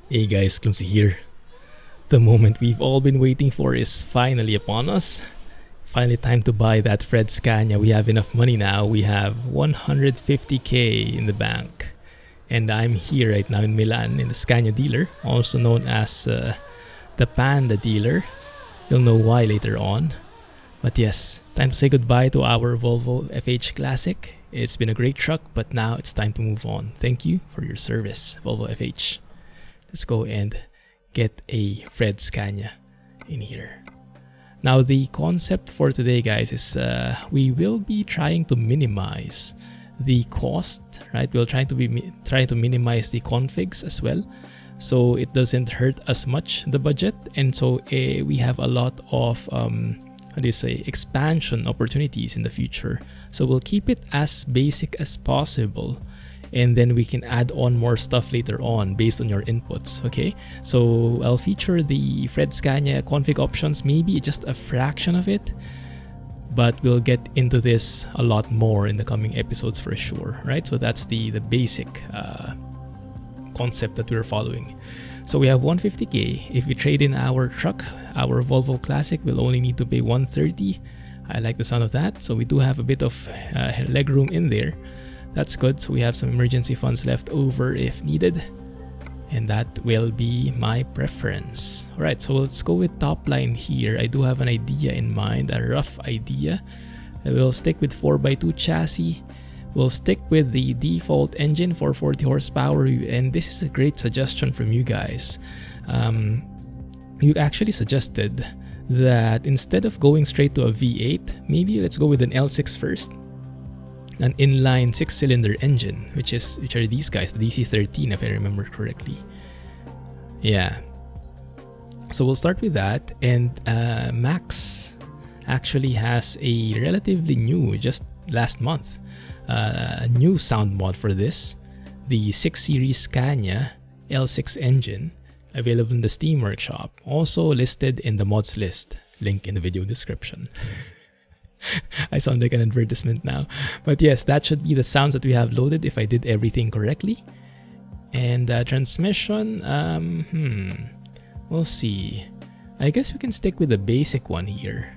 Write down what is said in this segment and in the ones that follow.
Hey guys, Clumsy here. The moment we've all been waiting for is finally upon us. Finally time to buy that Fred Scania. We have enough money now. We have 150k in the bank. And I'm here right now in Milan in the Scania dealer, also known as the Panda dealer. You'll know why later on. But yes, time to say goodbye to our Volvo FH Classic. It's been a great truck, but now it's time to move on. Thank you for your service, Volvo FH. Let's go and get a Fred Scania in here. Now the concept for today, guys, is we will be trying to minimize the cost, right? We'll try to minimize the configs as well, so it doesn't hurt as much the budget, and so we have a lot of expansion opportunities in the future. So we'll keep it as basic as possible, and then we can add on more stuff later on based on your inputs. Okay, so I'll feature the Fred Scania config options, maybe just a fraction of it, but we'll get into this a lot more in the coming episodes for sure, right? So that's the basic concept that we're following. So we have 150k. If we trade in our truck, our Volvo Classic, we'll only need to pay 130. I like the sound of that. So we do have a bit of leg room in there. That's good. So we have some emergency funds left over if needed, and that will be my preference. All right, so let's go with top line here. I do have an idea in mind, a rough idea. I will stick with 4x2 chassis. We'll stick with the default engine for 40 horsepower, and this is a great suggestion from you guys. You actually suggested that instead of going straight to a V8, maybe let's go with an L6 first. An inline 6-cylinder engine, which are these guys, the DC13 if I remember correctly. Yeah. So we'll start with that, and Max actually has a relatively new, just last month, new sound mod for this, the 6 Series Scania L6 engine, available in the Steam Workshop, also listed in the mods list, link in the video description. I sound like an advertisement now, but yes, that should be the sounds that we have loaded if I did everything correctly. And transmission, we'll see. I guess we can stick with the basic one here.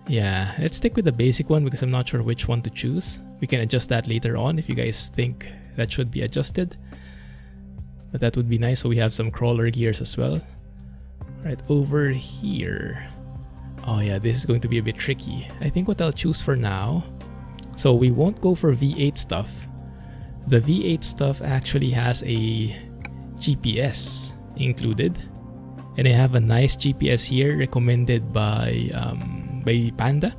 Yeah, let's stick with the basic one because I'm not sure which one to choose. We can adjust that later on if you guys think that should be adjusted, but that would be nice. So we have some crawler gears as well. Right over here. Oh yeah, this is going to be a bit tricky. I think what I'll choose for now, so we won't go for V8 stuff. The V8 stuff actually has a GPS included, and I have a nice GPS here recommended by Panda.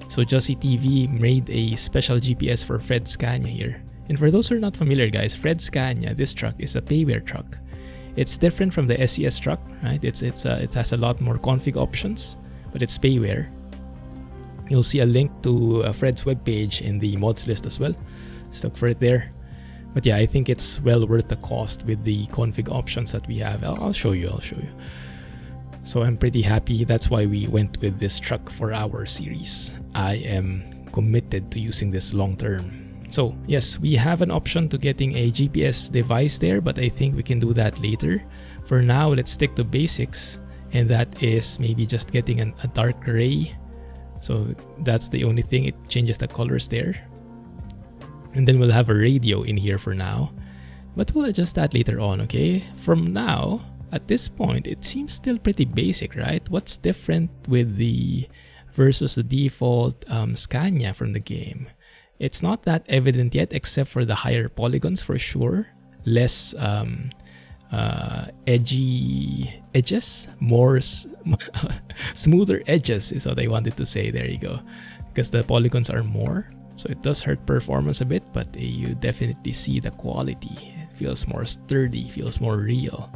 So Jussie TV made a special GPS for Fred Scania here. And for those who are not familiar, guys, Fred Scania, this truck is a payware truck. It's different from the SES truck, right? It has a lot more config options, but it's payware. You'll see a link to Fred's webpage in the mods list as well. Just look for it there. But yeah, I think it's well worth the cost with the config options that we have. I'll show you. So I'm pretty happy. That's why we went with this truck for our series. I am committed to using this long term. So yes, we have an option to getting a GPS device there, but I think we can do that later. For now, let's stick to basics. And that is maybe just getting a dark gray. So that's the only thing, it changes the colors there. And then we'll have a radio in here for now, but we'll adjust that later on, okay? From now, at this point, it seems still pretty basic, right? What's different with the versus the default Scania from the game? It's not that evident yet, except for the higher polygons for sure. Less edgy edges, more smoother edges is what I wanted to say. There you go, because the polygons are more, so it does hurt performance a bit, but you definitely see the quality. It feels more sturdy, feels more real.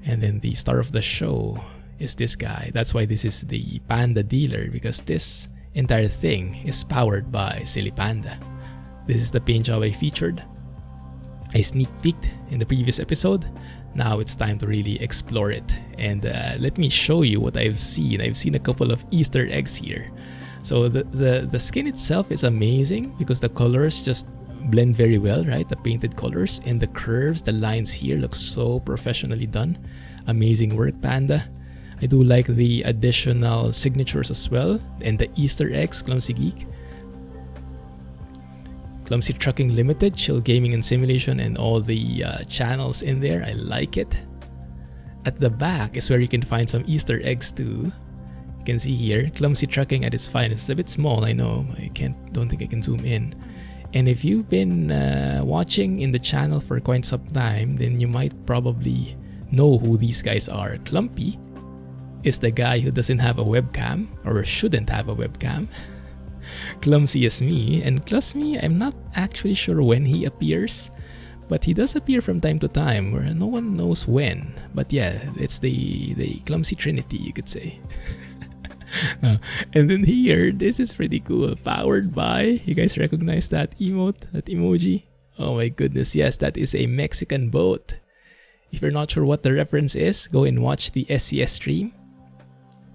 And then the star of the show is this guy. That's why this is the Panda dealer, because this entire thing is powered by Silly Panda. This is the paint job I featured. I sneak peeked in the previous episode. Now it's time to really explore it. And let me show you what I've seen. I've seen a couple of Easter eggs here. So the skin itself is amazing because the colors just blend very well, right? The painted colors and the curves, the lines here look so professionally done. Amazing work, Panda. I do like the additional signatures as well and the Easter eggs, Clumsy Geek. Clumsy Trucking Limited, Chill Gaming and Simulation, and all the channels in there. I like it. At the back is where you can find some Easter eggs too. You can see here, Clumsy Trucking at its finest. It's a bit small, I know. Don't think I can zoom in. And if you've been watching in the channel for quite some time, then you might probably know who these guys are. Clumpy is the guy who doesn't have a webcam, or shouldn't have a webcam. Clumsy is me, and Clumsy, I'm not actually sure when he appears, but he does appear from time to time, where no one knows when. But yeah, it's the Clumsy Trinity, you could say. And then here, this is pretty cool. Powered by, you guys recognize that emote, that emoji? Oh my goodness, yes, that is a Mexican boat. If you're not sure what the reference is, go and watch the SCS stream,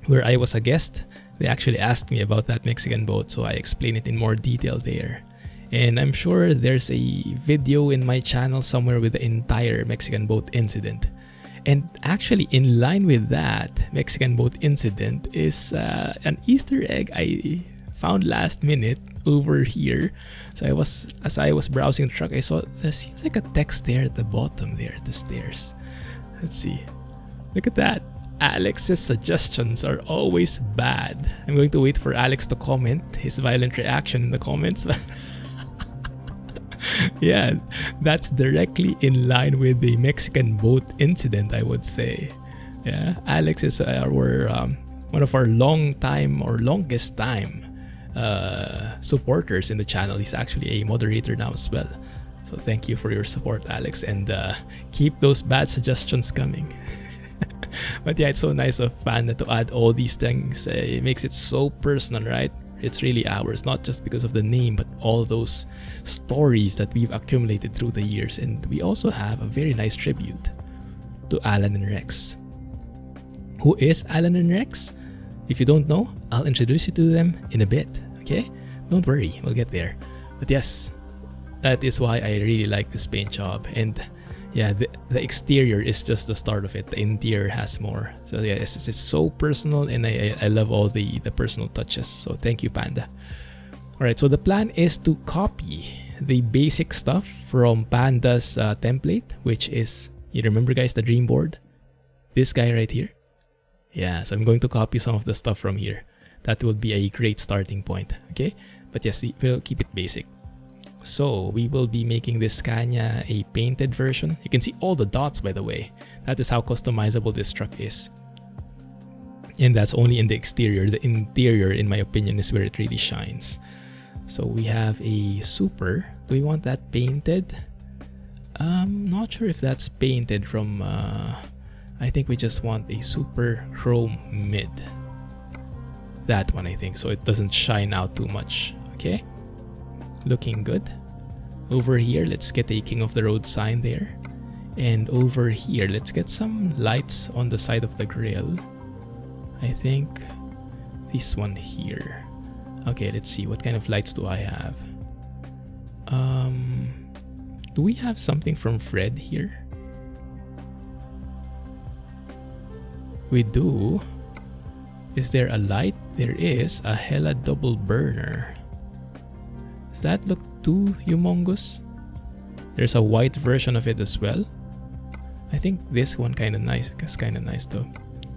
where I was a guest. They actually asked me about that Mexican boat, so I explain it in more detail there. And I'm sure there's a video in my channel somewhere with the entire Mexican boat incident. And actually, in line with that Mexican boat incident is an Easter egg I found last minute over here. So as I was browsing the truck, I saw there seems like a text there at the bottom there at the stairs. Let's see. Look at that. Alex's suggestions are always bad. I'm going to wait for Alex to comment his violent reaction in the comments. Yeah, that's directly in line with the Mexican boat incident, I would say. Yeah, Alex is one of our longest time supporters in the channel. He's actually a moderator now as well. So thank you for your support, Alex, and keep those bad suggestions coming. But yeah, it's so nice of Panda to add all these things. It makes it so personal, right? It's really ours, not just because of the name, but all those stories that we've accumulated through the years. And we also have a very nice tribute to Alan and Rex. Who is Alan and Rex? If you don't know, I'll introduce you to them in a bit, okay? Don't worry, we'll get there. But yes, that is why I really like this paint job. And yeah, the exterior is just the start of it. The interior has more. So yeah, it's so personal, and I love all the personal touches. So thank you, Panda. Alright, so the plan is to copy the basic stuff from Panda's template, which is, you remember guys, the dream board? This guy right here? Yeah, so I'm going to copy some of the stuff from here. That will be a great starting point, okay? But yes, we'll keep it basic. So we will be making this Scania a painted version. You can see all the dots, by the way. That is how customizable this truck is. And that's only in the exterior. The interior, in my opinion, is where it really shines. So we have a super. Do we want that painted? Not sure if that's painted from... I think we just want a super chrome mid. That one, I think, so it doesn't shine out too much. Okay? Looking good. Over here, let's get a King of the Road sign there. And over here, let's get some lights on the side of the grill. I think this one here. Okay, let's see. What kind of lights do I have? Do we have something from Fred here? We do. Is there a light? There is a hella double burner. Does that look too humongous? There's a white version of it as well. I think this one kind of nice. It's kind of nice though.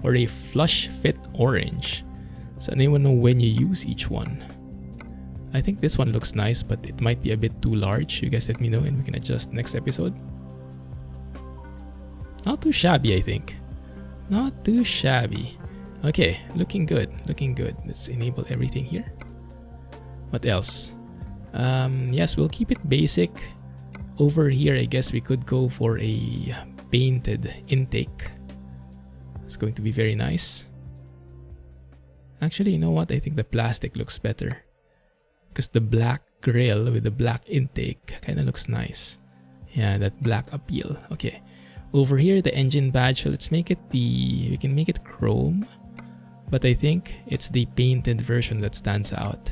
Or a flush fit orange. Does anyone know when you use each one? I think this one looks nice, but it might be a bit too large. You guys let me know and we can adjust next episode. Not too shabby, I think. Not too shabby. Okay, looking good. Looking good. Let's enable everything here. What else? Yes, we'll keep it basic. Over here, I guess we could go for a painted intake. It's going to be very nice. Actually, you know what? I think the plastic looks better. Because the black grill with the black intake kind of looks nice. Yeah, that black appeal. Okay. Over here, the engine badge, let's make it we can make it chrome, but I think it's the painted version that stands out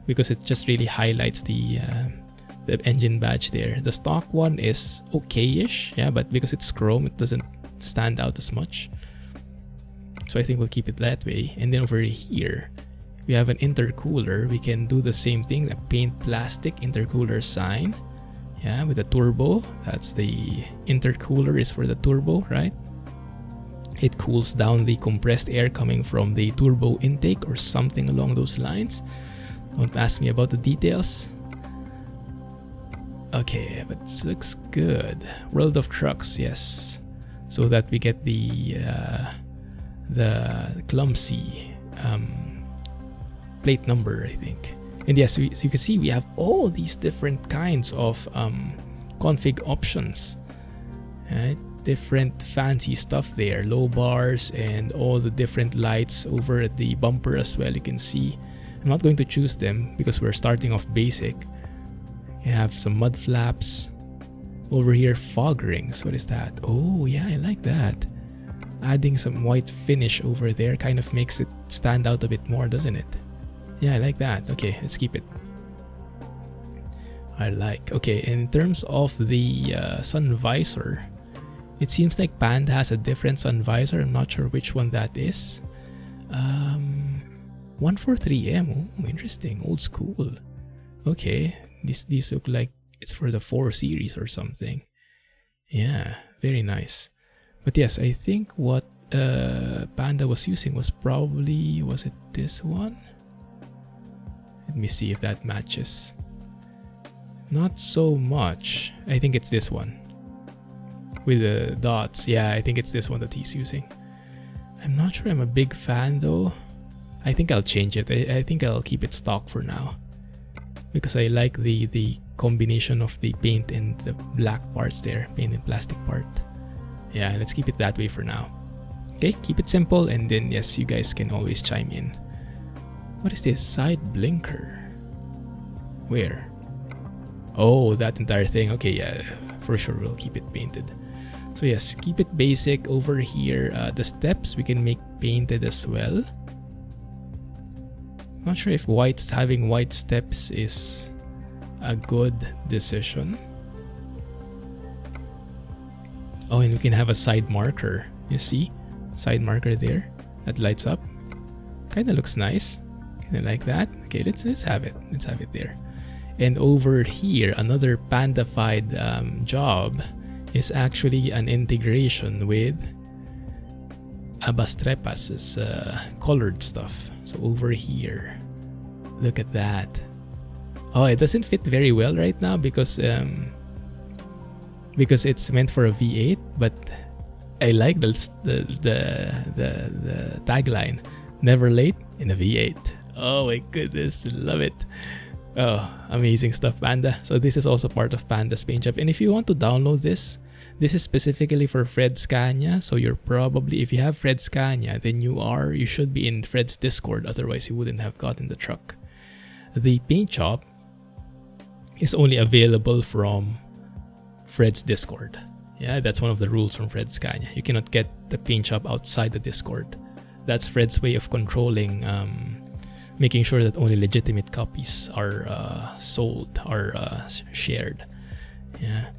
because it just really highlights the engine badge there. The stock one is okay-ish, yeah, but because it's chrome, it doesn't stand out as much. So I think we'll keep it that way. And then over here, we have an intercooler. We can do the same thing, the paint plastic intercooler sign. Yeah, with the turbo. That's the intercooler is for the turbo, right? It cools down the compressed air coming from the turbo intake or something along those lines. Don't ask me about the details. Okay, but it looks good. World of Trucks, yes. So that we get the Clumsy plate number, I think. And yes, so you can see we have all these different kinds of config options. Right? Different fancy stuff there. Low bars and all the different lights over at the bumper as well. You can see. I'm not going to choose them because we're starting off basic. You have some mud flaps. Over here, fog rings. What is that? Oh yeah, I like that. Adding some white finish over there kind of makes it stand out a bit more, doesn't it? Yeah, I like that. Okay, let's keep it. Okay, in terms of the sun visor, it seems like Panda has a different sun visor. I'm not sure which one that is. 143M. Oh, interesting. Old school. Okay, these look like it's for the 4 series or something. Yeah, very nice. But yes, I think what Panda was using was probably, was it this one? Let me see if that matches. Not so much. I think it's this one. With the dots. Yeah, I think it's this one that he's using. I'm not sure I'm a big fan though. I think I'll change it. I think I'll keep it stock for now. Because I like the combination of the paint and the black parts there. Paint and plastic part. Yeah, let's keep it that way for now. Okay, keep it simple and then yes, you guys can always chime in. What is this? Side blinker. Where? Oh, that entire thing. Okay, yeah, for sure we'll keep it painted. So yes, keep it basic. Over here, the steps we can make painted as well. Not sure if having white steps is a good decision. Oh, and we can have a side marker. You see? Side marker there. That lights up. Kinda looks nice. Kinda like that. Okay, let's have it. Let's have it there. And over here, another Pandafied job is actually an integration with Abastrepas' colored stuff. So over here, look at that. Oh, it doesn't fit very well right now because it's meant for a V8, but I like the tagline, never late in a V8. Oh my goodness, love it. Oh, amazing stuff, Panda. So this is also part of Panda's paint job. And if you want to download this is specifically for Fred Scania. So you're probably, if you have Fred Scania, then you should be in Fred's Discord. Otherwise, you wouldn't have gotten the truck. The paint job is only available from Fred's Discord. Yeah, that's one of the rules from Fred Scania. You cannot get the paint job outside the Discord. That's Fred's way of controlling, making sure that only legitimate copies are sold, are shared. Yeah.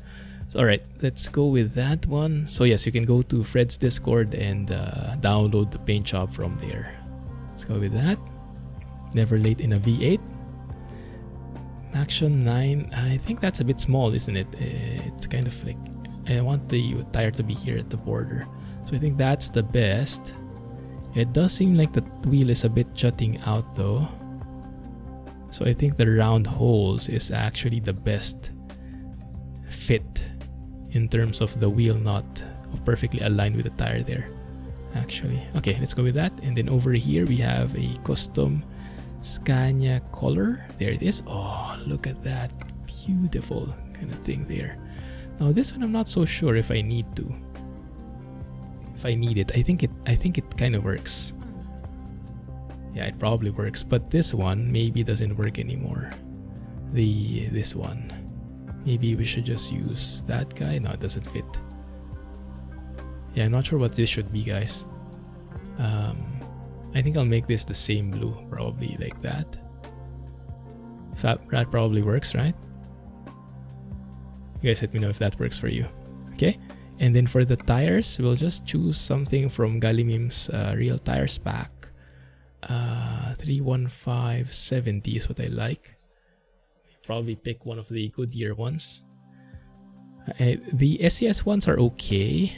So, all right, let's go with that one. So yes, you can go to Fred's Discord and download the paint job from there. Let's go with that. Never late in a V8. Action 9. I think that's a bit small, isn't it? It's kind of like, I want the tire to be here at the border. So I think that's the best. It does seem like the wheel is a bit jutting out though. So I think the round holes is actually the best fit in terms of the wheel not perfectly aligned with the tire there. Actually. Okay, let's go with that. And then over here we have a custom Scania color. There it is. Oh, look at that. Beautiful kind of thing there. Now this one I'm not so sure if I need to. If I need it, I think it kind of works. Yeah, it probably works, but this one maybe doesn't work anymore. This one. Maybe we should just use that guy. No, it doesn't fit. Yeah, I'm not sure what this should be, guys. I think I'll make this the same blue, probably like that. That probably works, right? You guys let me know if that works for you. Okay, and then for the tires, we'll just choose something from Galimim's Real Tires pack. 31570 is what I like. Probably pick one of the Goodyear ones. The SES ones are okay,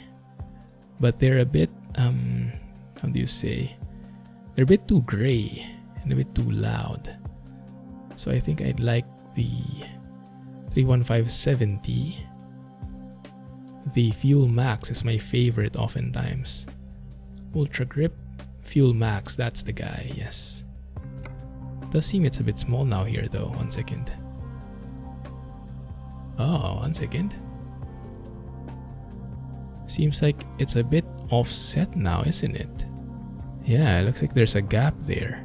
but they're a bit how do you say, they're a bit too gray and a bit too loud. So I think I'd like the 31570. The Fuel Max is my favorite oftentimes. Ultra Grip Fuel Max, that's the guy, yes. Does seem it's a bit small now here though. 1 second. Oh, 1 second. Seems like it's a bit offset now, isn't it? Yeah, it looks like there's a gap there.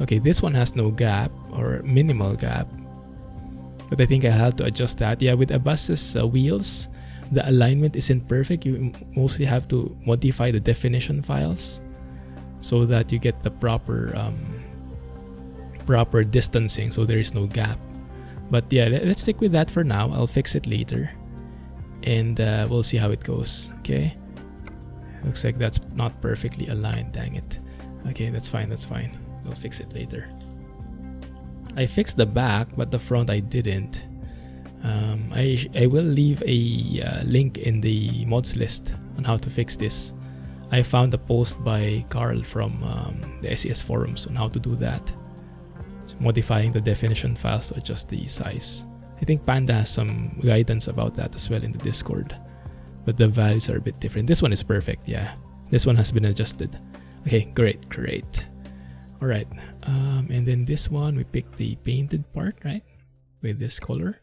Okay, this one has no gap or minimal gap, but I think I have to adjust that. Yeah, with Abbas's wheels, the alignment isn't perfect. You mostly have to modify the definition files so that you get the proper distancing, so there is no gap. But yeah, let's stick with that for now. I'll fix it later, and we'll see how it goes. Okay, looks like that's not perfectly aligned. Dang it. Okay, that's fine. That's fine. We'll fix it later. I fixed the back, but the front I didn't. I will leave a link in the mods list on how to fix this. I found a post by Carl from the SES forums on how to do that. So modifying the definition files to adjust the size. I think Panda has some guidance about that as well in the Discord, but the values are a bit different. This one is perfect, yeah. This one has been adjusted. Okay, great. Alright, and then this one, we picked the painted part, right? With this color.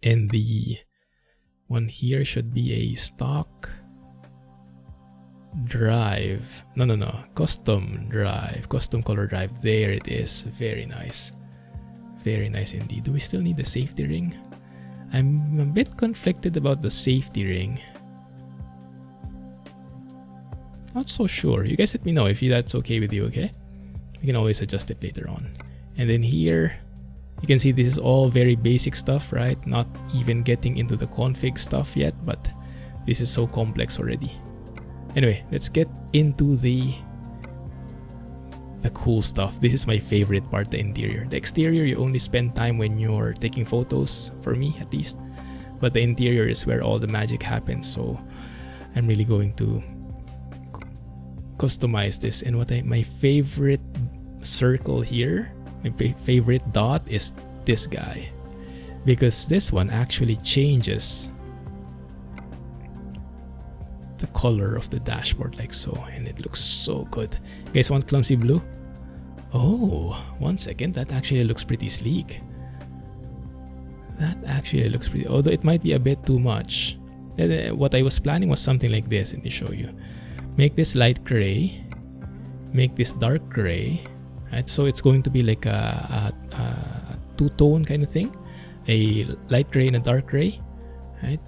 And the one here should be a stock drive. No. Custom drive. Custom color drive. There it is. Very nice. Very nice indeed. Do we still need the safety ring? I'm a bit conflicted about the safety ring. Not so sure. You guys let me know if that's okay with you, okay? We can always adjust it later on. And then here, you can see this is all very basic stuff, right? Not even getting into the config stuff yet, but this is so complex already. Anyway, let's get into the cool stuff. This is my favorite part, the interior. The exterior, you only spend time when you're taking photos, for me at least. But the interior is where all the magic happens, so I'm really going to customize this. And my favorite circle here, my favorite dot is this guy, because this one actually changes the color of the dashboard like so, and it looks so good. You guys want Clumsy blue? Oh, 1 second, that actually looks pretty sleek. That actually looks pretty, although it might be a bit too much. What I was planning was something like this. Let me show you. Make this light gray, make this dark gray, right? So it's going to be like a two-tone kind of thing, a light gray and a dark gray, right?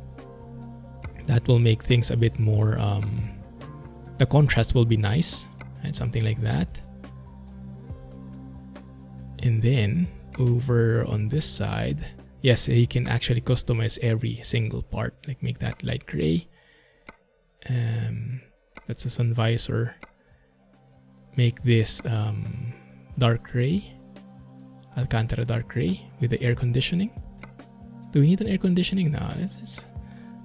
That will make things a bit more, the contrast will be nice, right? Something like that. And then over on this side, yes, you can actually customize every single part, like make that light gray. That's the sun visor. Make this dark gray, Alcantara dark gray with the air conditioning. Do we need an air conditioning? No, let's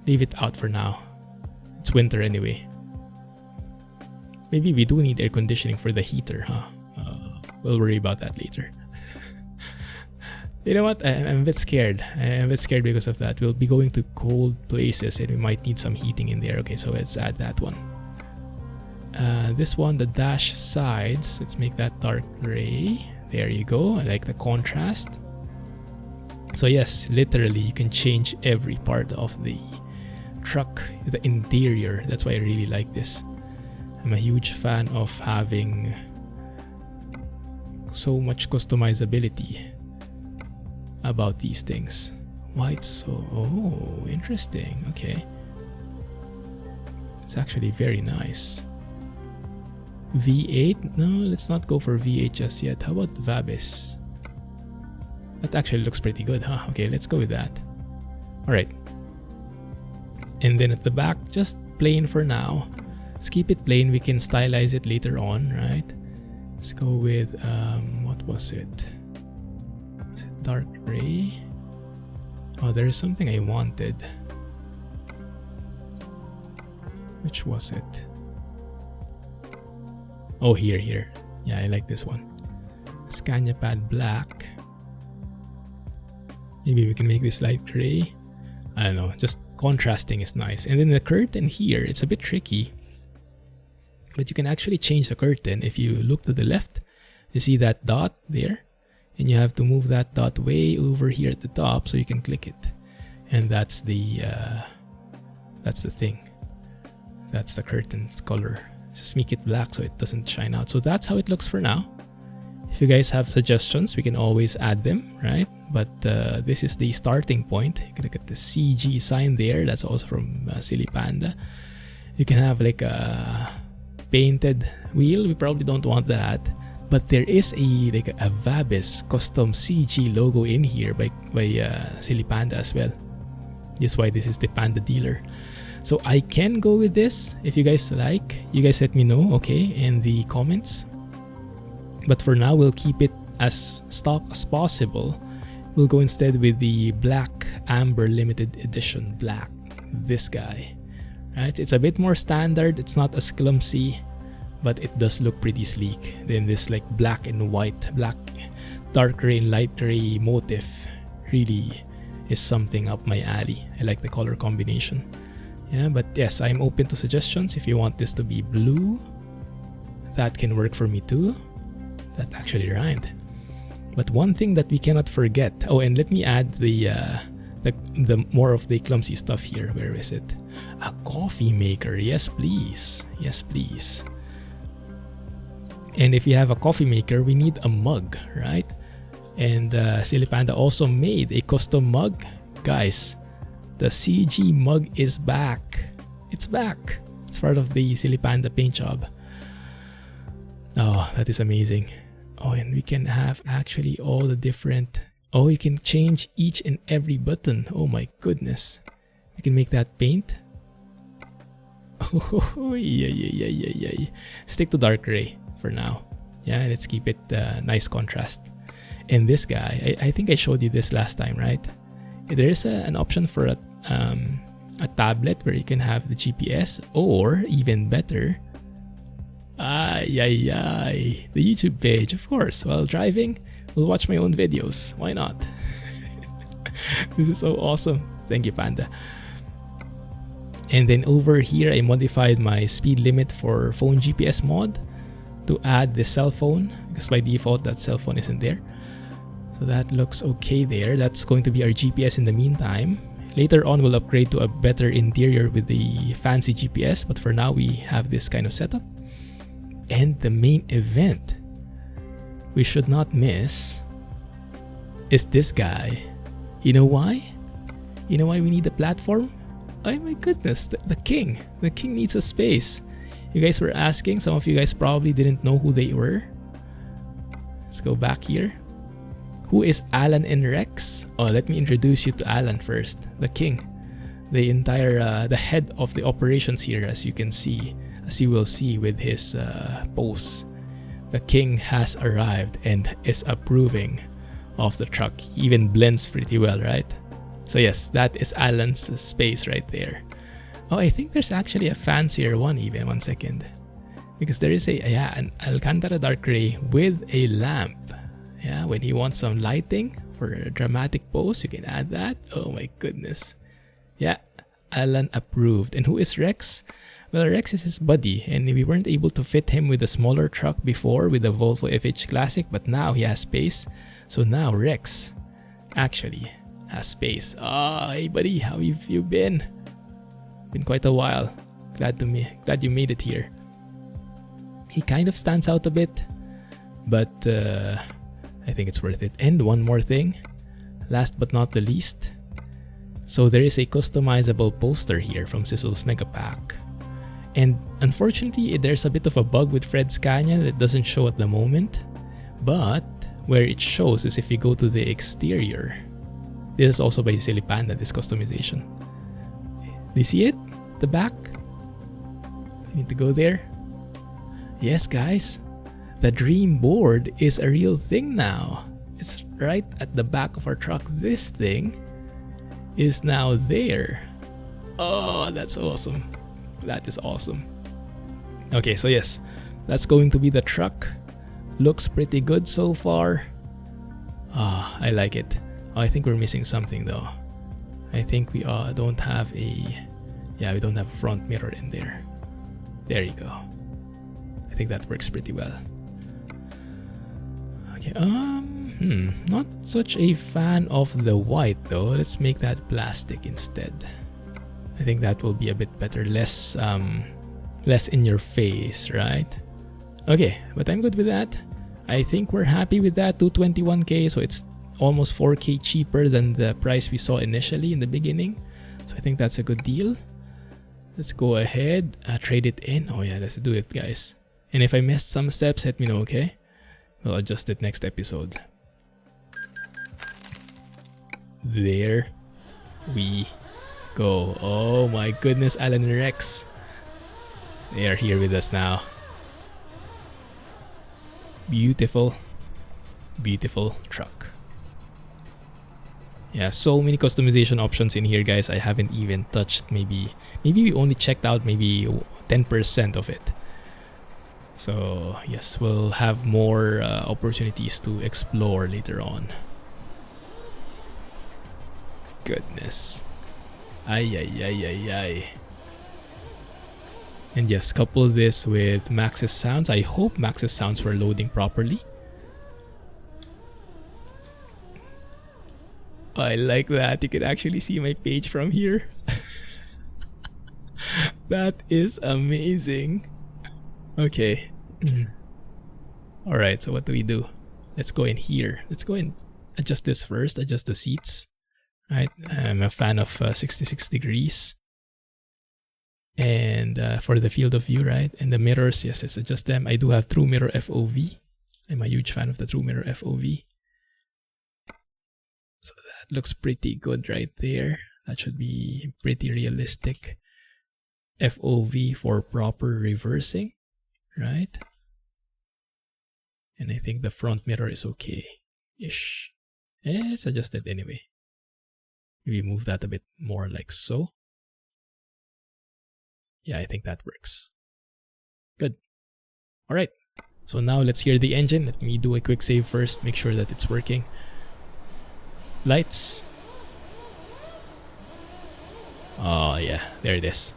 leave it out for now. It's winter anyway. Maybe we do need air conditioning for the heater, huh? We'll worry about that later. You know what? I'm a bit scared. I'm a bit scared because of that. We'll be going to cold places and we might need some heating in there. Okay, so let's add that one. This one, the dash sides, let's make that dark gray. There you go. I like the contrast. So yes, literally you can change every part of the truck, the interior. That's why I really like this. I'm a huge fan of having so much customizability about these things. Why it's so... Oh, interesting. Okay. It's actually very nice. V8? No, let's not go for V8 just yet. How about Vabis? That actually looks pretty good, huh? Okay, let's go with that. Alright. And then at the back, just plain for now. Let's keep it plain. We can stylize it later on, right? Let's go with, what was it? Was it dark gray? Oh, there is something I wanted. Which was it? Oh, here. Yeah, I like this one. Scania pad black. Maybe we can make this light gray. I don't know, just contrasting is nice. And then the curtain here, it's a bit tricky. But you can actually change the curtain. If you look to the left, you see that dot there. And you have to move that dot way over here at the top so you can click it. And that's the thing. That's the curtain's color. Just make it black so it doesn't shine out. So that's how it looks for now. If you guys have suggestions, we can always add them, right? But this is the starting point. You can look at the CG sign there. That's also from Silly Panda. You can have like a painted wheel. We probably don't want that. But there is a Vabis custom CG logo in here by Silly Panda as well. That's why this is the Panda dealer. So I can go with this if you guys like. You guys let me know, okay, in the comments. But for now, we'll keep it as stock as possible. We'll go instead with the black amber limited edition black. This guy, right? It's a bit more standard. It's not as clumsy, but it does look pretty sleek. Then this like black and white, black, dark gray and light gray motif really is something up my alley. I like the color combination. Yeah, but yes, I'm open to suggestions. If you want this to be blue, that can work for me too. That actually rhymed. But one thing that we cannot forget. Oh, and let me add the more of the clumsy stuff here. Where is it? A coffee maker. Yes, please. Yes, please. And if you have a coffee maker, we need a mug, right? And Silly Panda also made a custom mug. Guys, the CG mug is back. It's back. It's part of the Silly Panda paint job. Oh, that is amazing. Oh, and we can have actually all the different... Oh, you can change each and every button. Oh my goodness. We can make that paint. Oh, yeah. Stick to dark gray for now. Yeah, let's keep it nice contrast. And this guy, I think I showed you this last time, right? There is an option for a tablet where you can have the GPS, or even better, the YouTube page, of course. While driving, we'll watch my own videos. Why not? This is so awesome. Thank you, Panda. And then over here, I modified my speed limit for phone GPS mod to add the cell phone, because by default that cell phone isn't there. So that looks okay there. That's going to be our GPS in the meantime. Later on, we'll upgrade to a better interior with the fancy GPS, but for now, we have this kind of setup. And the main event we should not miss is this guy. You know why? You know why we need a platform? Oh my goodness, the king. The king needs a space. You guys were asking. Some of you guys probably didn't know who they were. Let's go back here. Who is Alan and Rex? Oh, let me introduce you to Alan first. The king. The entire, the head of the operations here, as you can see. As you will see with his posts. The king has arrived and is approving of the truck. He even blends pretty well, right? So yes, that is Alan's space right there. Oh, I think there's actually a fancier one even. 1 second. Because there is an Alcantara dark gray with a lamp. Yeah, when he wants some lighting for a dramatic pose, you can add that. Oh my goodness. Yeah, Alan approved. And who is Rex? Well, Rex is his buddy, and we weren't able to fit him with a smaller truck before with the Volvo FH Classic, but now he has space. So now Rex actually has space. Ah, hey buddy, how have you been? Been quite a while. Glad you made it here. He kind of stands out a bit, but I think it's worth it. And one more thing, last but not the least. So there is a customizable poster here from Sizzle's Mega Pack. And unfortunately, there's a bit of a bug with Fred Scania that doesn't show at the moment. But where it shows is if you go to the exterior. This is also by Silly Panda, this customization. Do you see it? The back? You need to go there. Yes, guys. The dream board is a real thing now. It's right at the back of our truck. This thing is now there. Oh, that's awesome. That is awesome. Okay, so yes, that's going to be the truck. Looks pretty good so far. Ah, I like it. Oh, I think we're missing something though. I think we don't have a... Yeah, we don't have a front mirror in there. There you go. I think that works pretty well. Okay, not such a fan of the white though. Let's make that plastic instead. I think that will be a bit better, less in your face, right? Okay, but I'm good with that. I think we're happy with that. 221k, so it's almost 4k cheaper than the price we saw initially in the beginning. So I think that's a good deal. Let's go ahead, trade it in. Oh yeah, let's do it, guys. And if I missed some steps, let me know, okay? We'll adjust it next episode. There we go. Oh my goodness, Alan and Rex. They are here with us now. Beautiful, beautiful truck. Yeah, so many customization options in here, guys. I haven't even touched. Maybe we only checked out maybe 10% of it. So yes, we'll have more opportunities to explore later on. Goodness. Ay. And yes, couple this with Max's sounds. I hope Max's sounds were loading properly. I like that. You can actually see my page from here. That is amazing. Okay. Alright, so what do we do? Let's go in here. Let's go and adjust this first. Adjust the seats. Right, I'm a fan of 66 degrees. And for the field of view, right? And the mirrors, yes, let's adjust them. I do have True Mirror FOV. I'm a huge fan of the True Mirror FOV. So that looks pretty good right there. That should be pretty realistic. FOV for proper reversing, right? And I think the front mirror is okay-ish. Let's adjust it anyway. Maybe move that a bit more like so. Yeah, I think that works. Good. Alright, so now let's hear the engine. Let me do a quick save first, make sure that it's working. Lights. Oh yeah, there it is.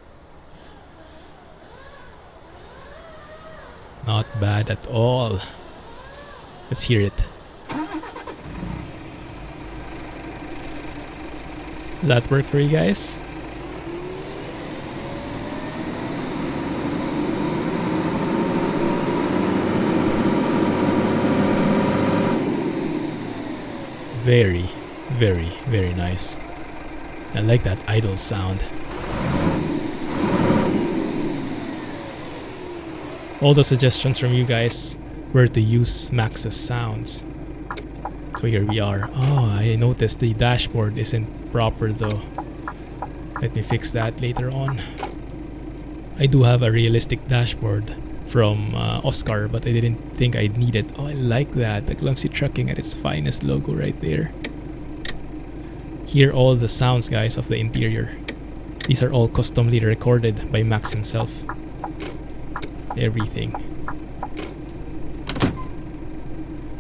Not bad at all. Let's hear it. Does that work for you guys? Very, very nice. I like that idle sound. All the suggestions from you guys were to use Max's sounds. So here we are. Oh, I noticed the dashboard isn't proper though. Let me fix that later on. I do have a realistic dashboard from Oscar, but I didn't think I'd need it. Oh, I like that. The Clumsy Trucking at its finest logo right there. Hear all the sounds, guys, of the interior. These are all customly recorded by Max himself. Everything.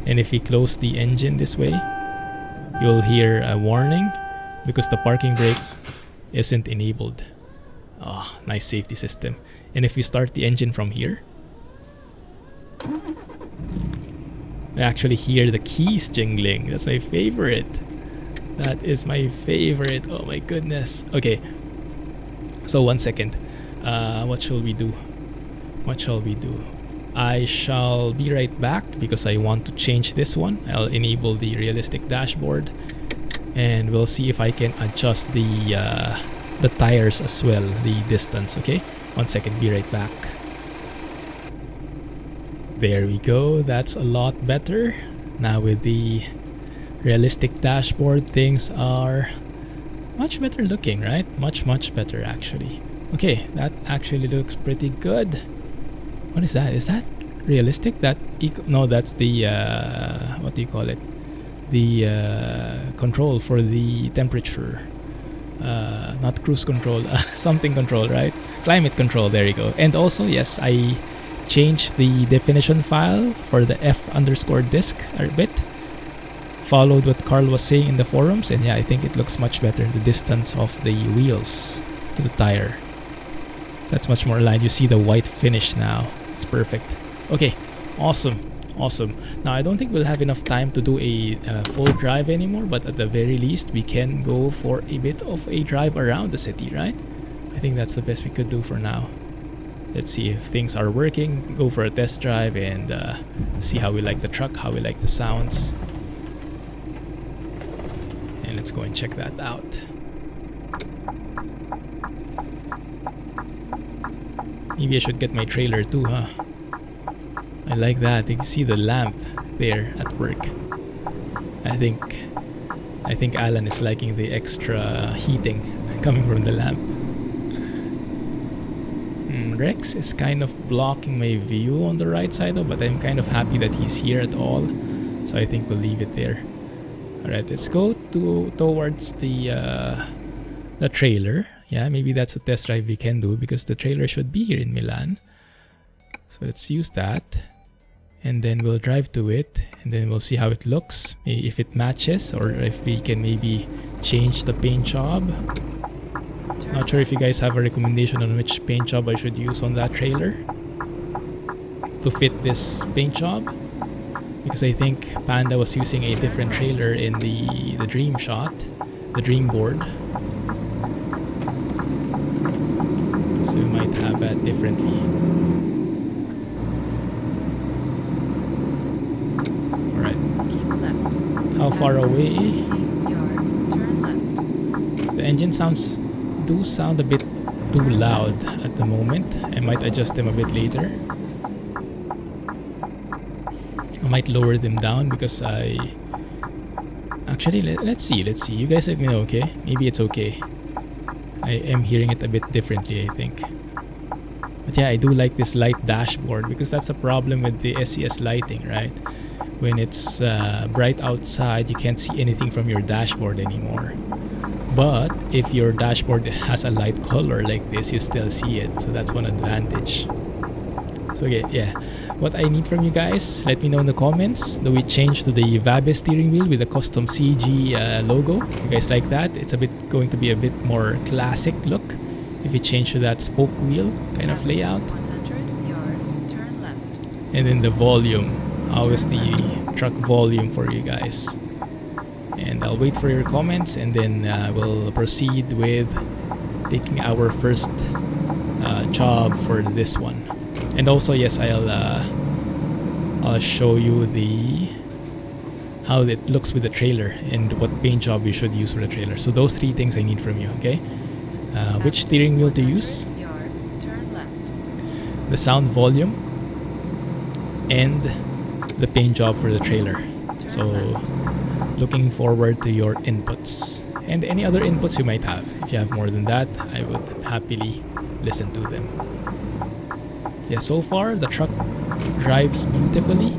And if we close the engine this way, you'll hear a warning because the parking brake isn't enabled. Ah, oh, nice safety system. And if we start the engine from here, I actually hear the keys jingling. That's my favorite. That is my favorite. Oh my goodness. Okay. So 1 second. What shall we do? What shall we do? I shall be right back because I want to change this one. I'll enable the realistic dashboard and we'll see if I can adjust the the tires as well, the distance. Okay, 1 second, be right back. There we go, that's a lot better. Now with the realistic dashboard, things are much better looking, right? Much better actually. Okay, that actually looks pretty good. What is that? Is that realistic? That no, that's the what do you call it? The control for the temperature. Not cruise control, something control, right? Climate control, there you go. And also, yes, I changed the definition file for the f_disk a bit. Followed what Carl was saying in the forums, and yeah, I think it looks much better. The distance of the wheels to the tire, that's much more aligned. You see the white finish now. It's perfect. Okay, awesome. Now I don't think we'll have enough time to do a full drive anymore, but at the very least we can go for a bit of a drive around the city, right? I think that's the best we could do for now. Let's see if things are working, go for a test drive, and see how we like the truck, how we like the sounds. And let's go and check that out. Maybe I should get my trailer too, huh? I like that. You can see the lamp there at work. I think Alan is liking the extra heating coming from the lamp. Rex is kind of blocking my view on the right side though, but I'm kind of happy that he's here at all. So I think we'll leave it there. Alright, let's go towards the trailer. Yeah, maybe that's a test drive we can do because the trailer should be here in Milan. So let's use that. And then we'll drive to it, and then we'll see how it looks, if it matches, or if we can maybe change the paint job. Not sure if you guys have a recommendation on which paint job I should use on that trailer to fit this paint job, because I think Panda was using a different trailer in the dream shot, the dream board. So we might have that differently. How far away? Yards, turn left. The engine sounds do sound a bit too loud at the moment. I might adjust them a bit later. I might lower them down because I... Actually, let's see. You guys let me know, okay? Maybe it's okay. I am hearing it a bit differently, I think. But yeah, I do like this light dashboard because that's a problem with the SES lighting, right? When it's bright outside, you can't see anything from your dashboard anymore. But if your dashboard has a light color like this, you still see it. So that's one advantage. So okay, yeah. What I need from you guys, let me know in the comments. Do we change to the Vabe steering wheel with a custom CG logo? You guys like that? It's going to be a bit more classic look if we change to that spoke wheel kind of layout. 100 yards, turn left. And then the volume. How is the truck volume for you guys? And I'll wait for your comments, and then we'll proceed with taking our first job for this one. And also, yes, I'll show you how it looks with the trailer and what paint job you should use for the trailer. So those 3 things I need from you, okay? Which steering wheel to use? Yards, turn left. The sound volume and the paint job for the trailer. So looking forward to your inputs and any other inputs you might have. If you have more than that, I would happily listen to them. Yeah, so far the truck drives beautifully,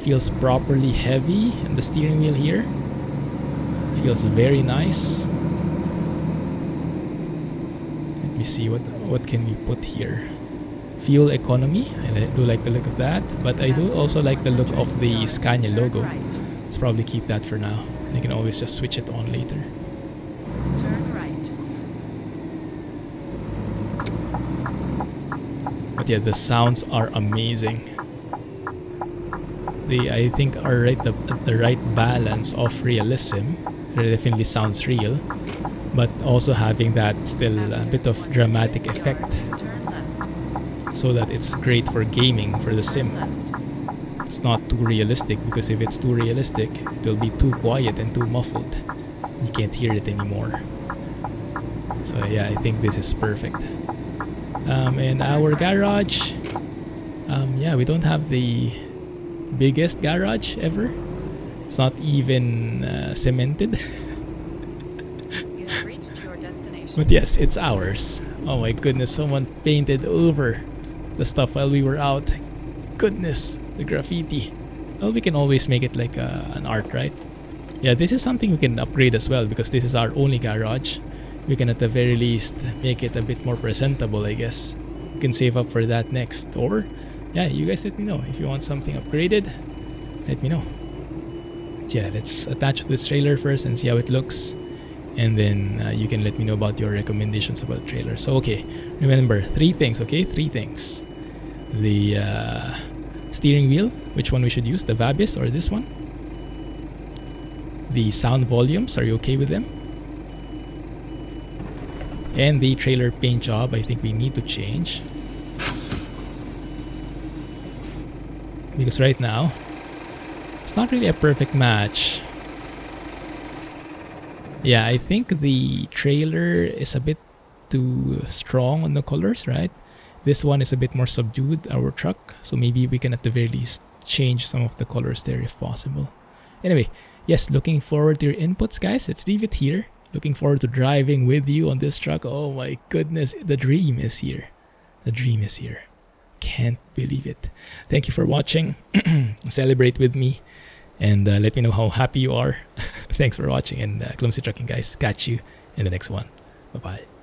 feels properly heavy, and the steering wheel here feels very nice. Let me see what can we put here. Fuel economy, I do like the look of that, but I do also like the look of the Scania logo. Let's probably keep that for now. You can always just switch it on later. Turn right. But yeah, the sounds are amazing. They, I think, are the right balance of realism. It definitely sounds real, but also having that still a bit of dramatic effect, so that it's great for gaming, for the sim. It's not too realistic, because if it's too realistic, it will be too quiet and too muffled. You can't hear it anymore. So yeah, I think this is perfect. And our garage, yeah, we don't have the biggest garage ever. It's not even cemented. You have reached your destination. But yes, it's ours. Oh my goodness, someone painted over the stuff while we were out. Goodness, the graffiti. Well, we can always make it like an art, right? Yeah, this is something we can upgrade as well because this is our only garage. We can at the very least make it a bit more presentable, I guess. We can save up for that next. Or, yeah, you guys let me know. If you want something upgraded, let me know. Yeah, let's attach this trailer first and see how it looks. And then you can let me know about your recommendations about the trailer. So, okay, remember, 3 things, okay? 3 things. The steering wheel, which one we should use, the Vabis or this one? The sound volumes, are you okay with them? And the trailer paint job, I think we need to change. Because right now, it's not really a perfect match. Yeah, I think the trailer is a bit too strong on the colors, right? This one is a bit more subdued, our truck. So maybe we can at the very least change some of the colors there if possible. Anyway, yes, looking forward to your inputs, guys. Let's leave it here. Looking forward to driving with you on this truck. Oh my goodness, the dream is here. The dream is here. Can't believe it. Thank you for watching. Celebrate with me. And let me know how happy you are. Thanks for watching. And Clumsy Trucking, guys. Catch you in the next one. Bye-bye.